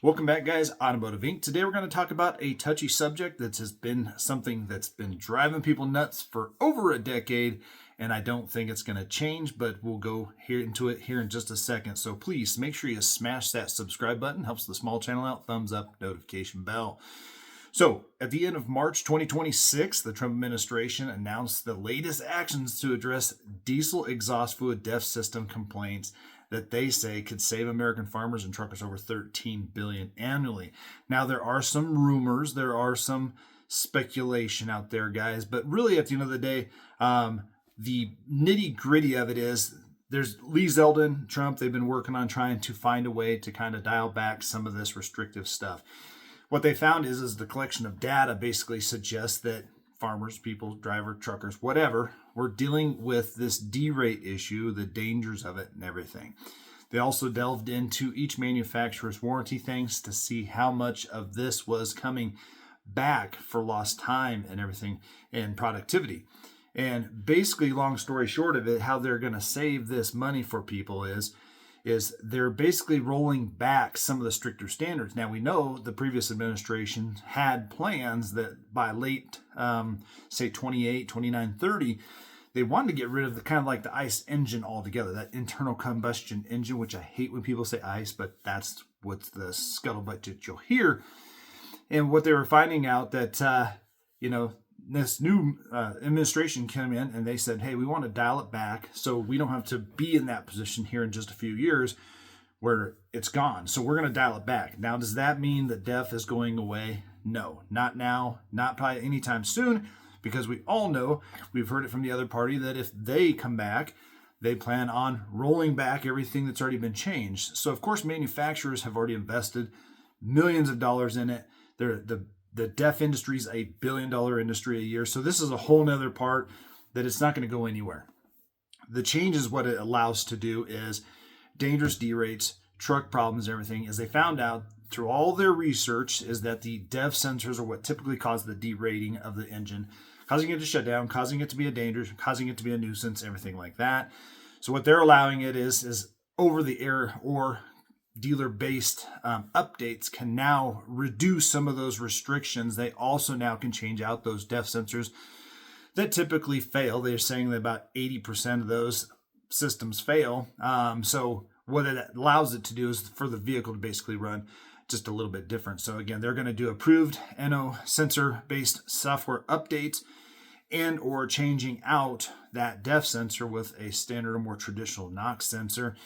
Welcome back, guys. Automotive Inc. Today we're going to talk about a touchy subject that has been something that's been driving people nuts for over a decade, and I don't think it's going to change, but we'll go into it here in just a second. So please make sure you smash that subscribe button. Helps the small channel out. Thumbs up, notification bell. So at the end of March 2026, the Trump administration announced the latest actions to address diesel exhaust fluid DEF system complaints that they say could save American farmers and truckers over $13 billion annually. Now, there are some rumors, there are some speculation out there, guys, but really at the end of the day, the nitty gritty of it is there's Lee Zeldin, Trump, they've been working on trying to find a way to kind of dial back some of this restrictive stuff. What they found is the collection of data basically suggests that farmers, people, driver, truckers, whatever, we're dealing with this derate issue, the dangers of it and everything. They also delved into each manufacturer's warranty things to see how much of this was coming back for lost time and everything and productivity. And basically, long story short of it, how they're going to save this money for people is they're basically rolling back some of the stricter standards. Now, we know the previous administration had plans that by late, say 28, 29, 30, they wanted to get rid of the kind of like the ICE engine altogether, that internal combustion engine, which I hate when people say ICE, but that's what's the scuttlebutt that you'll hear. And what they were finding out that, this new administration came in and they said, hey, we want to dial it back so we don't have to be in that position here in just a few years where it's gone. So we're going to dial it back. Now, does that mean that DEF is going away? No, not now, not probably anytime soon, because we all know, we've heard it from the other party, that if they come back, they plan on rolling back everything that's already been changed. So, of course, manufacturers have already invested millions of dollars in it. The DEF industry is $1 billion industry a year. So this is a whole nother part that it's not going to go anywhere. The change is what it allows to do is dangerous derates, truck problems, everything, as they found out through all their research is that the DEF sensors are what typically cause the derating of the engine, causing it to shut down, causing it to be a danger, causing it to be a nuisance, everything like that. So what they're allowing it is over the air or dealer-based updates can now reduce some of those restrictions. They also now can change out those DEF sensors that typically fail. They're saying that about 80% of those systems fail. So what it allows it to do is for the vehicle to basically run just a little bit different. So again, they're going to do approved NO sensor-based software updates and or changing out that DEF sensor with a standard or more traditional NOx sensor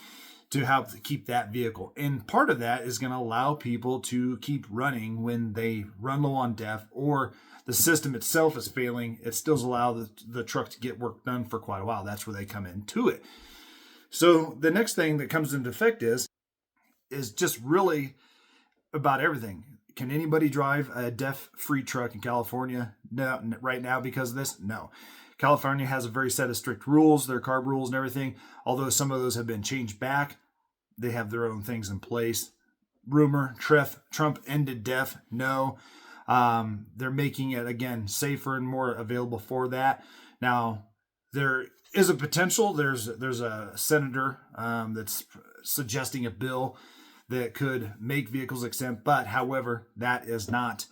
to help keep that vehicle. And part of that is going to allow people to keep running when they run low on DEF or the system itself is failing. It still allows the truck to get work done for quite a while. That's where they come into it. So the next thing that comes into effect is just really about everything. Can anybody drive a DEF-free truck in California right now because of this? No. California has a very set of strict rules, their CARB rules and everything. Although some of those have been changed back, they have their own things in place. Rumor, Trump ended DEF. No. They're making it, again, safer and more available for that. Now, there is a potential. There's a senator that's suggesting a bill that could make vehicles exempt, but however, that is not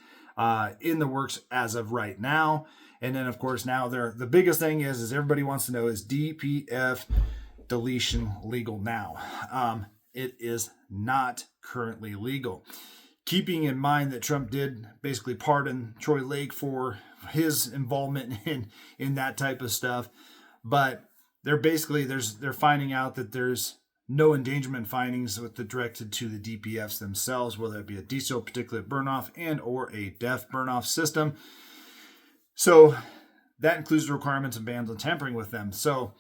in the works as of right now. And then, of course, now the biggest thing is everybody wants to know, is DPF deletion legal now? It is not currently legal. Keeping in mind that Trump did basically pardon Troy Lake for his involvement in that type of stuff, but they're finding out that there's no endangerment findings directed to the DPFs themselves, whether it be a diesel particulate burn-off and or a DEF burn-off system. So that includes the requirements and bans on tampering with them. So,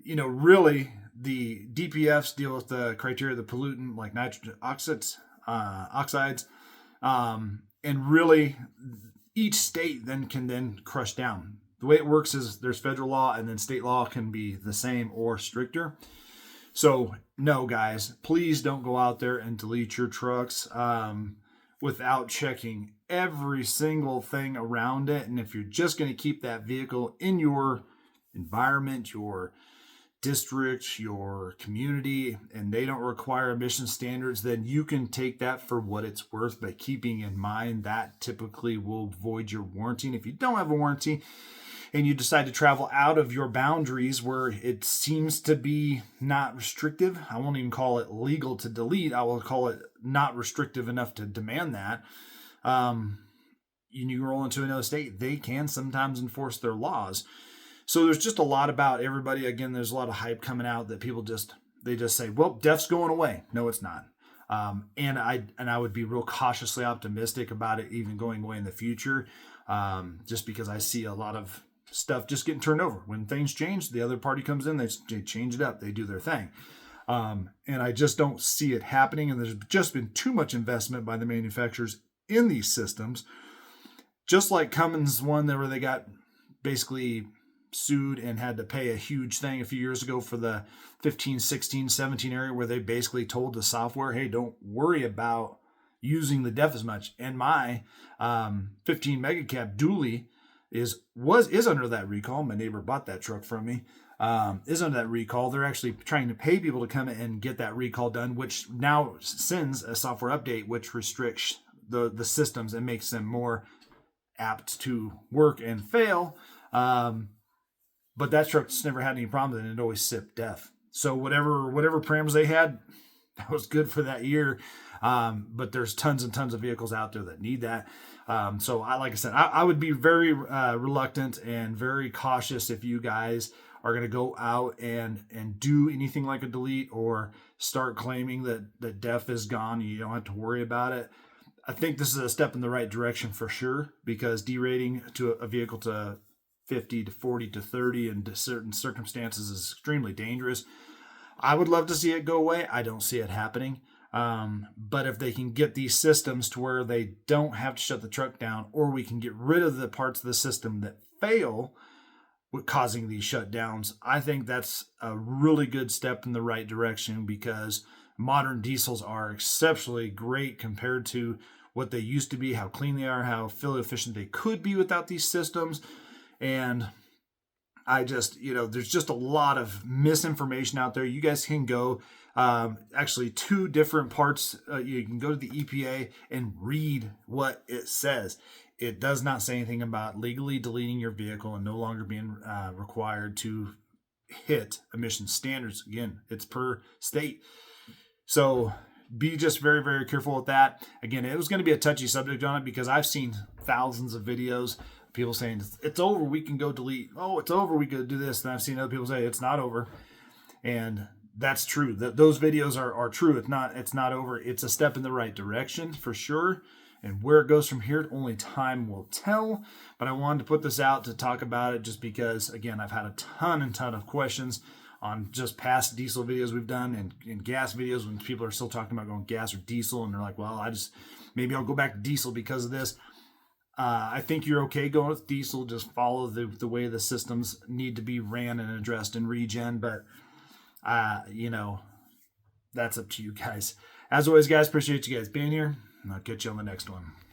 really the DPFs deal with the criteria of the pollutant like nitrogen oxides, and really each state can crush down. The way it works is there's federal law and then state law can be the same or stricter. So no, guys, please don't go out there and delete your trucks without checking every single thing around it. And if you're just going to keep that vehicle in your environment, your district, your community, and they don't require emission standards, then you can take that for what it's worth, but keeping in mind that typically will void your warranty. And if you don't have a warranty and you decide to travel out of your boundaries where it seems to be not restrictive, I won't even call it legal to delete, I will call it not restrictive enough to demand that. You roll into another state, they can sometimes enforce their laws. So there's just a lot about everybody. Again, there's a lot of hype coming out that people just say, well, DEF's going away. No, it's not. And I would be real cautiously optimistic about it even going away in the future, just because I see a lot of stuff just getting turned over. When things change, the other party comes in, they change it up, they do their thing. And I just don't see it happening. And there's just been too much investment by the manufacturers in these systems. Just like Cummins one where they got basically sued and had to pay a huge thing a few years ago for the 15, 16, 17 area where they basically told the software, hey, don't worry about using the DEF as much. And my 15 megacab dually is under that recall. My neighbor bought that truck from me. Is under that recall. They're actually trying to pay people to come and get that recall done, which now sends a software update which restricts the systems and makes them more apt to work and fail. But that truck's never had any problems, and it always sipped DEF. So whatever parameters they had, that was good for that year. But there's tons and tons of vehicles out there that need that. So like I said, I would be very reluctant and very cautious if you guys are going to go out and do anything like a delete or start claiming that DEF is gone and you don't have to worry about it. I think this is a step in the right direction for sure, because derating to a vehicle to 50 to 40 to 30 in certain circumstances is extremely dangerous. I would love to see it go away. I don't see it happening. But if they can get these systems to where they don't have to shut the truck down, or we can get rid of the parts of the system that fail with causing these shutdowns, I think that's a really good step in the right direction, because modern diesels are exceptionally great compared to what they used to be, how clean they are, how fuel efficient they could be without these systems. And I just, there's just a lot of misinformation out there. You guys can go, actually 2 different parts. You can go to the EPA and read what it says. It does not say anything about legally deleting your vehicle and no longer being required to hit emission standards. Again, it's per state. So be just very, very careful with that. Again, it was going to be a touchy subject on it because I've seen thousands of videos, people saying it's over, we can go delete. Oh, it's over, we could do this. And I've seen other people say it's not over. And that's true. Those videos are true. It's not over. It's a step in the right direction for sure. And where it goes from here, only time will tell. But I wanted to put this out to talk about it just because, again, I've had a ton of questions on just past diesel videos we've done and gas videos when people are still talking about going gas or diesel. And they're like, well, maybe I'll go back to diesel because of this. I think you're okay going with diesel. Just follow the way the systems need to be ran and addressed in regen. But, that's up to you guys. As always, guys, appreciate you guys being here. And I'll catch you on the next one.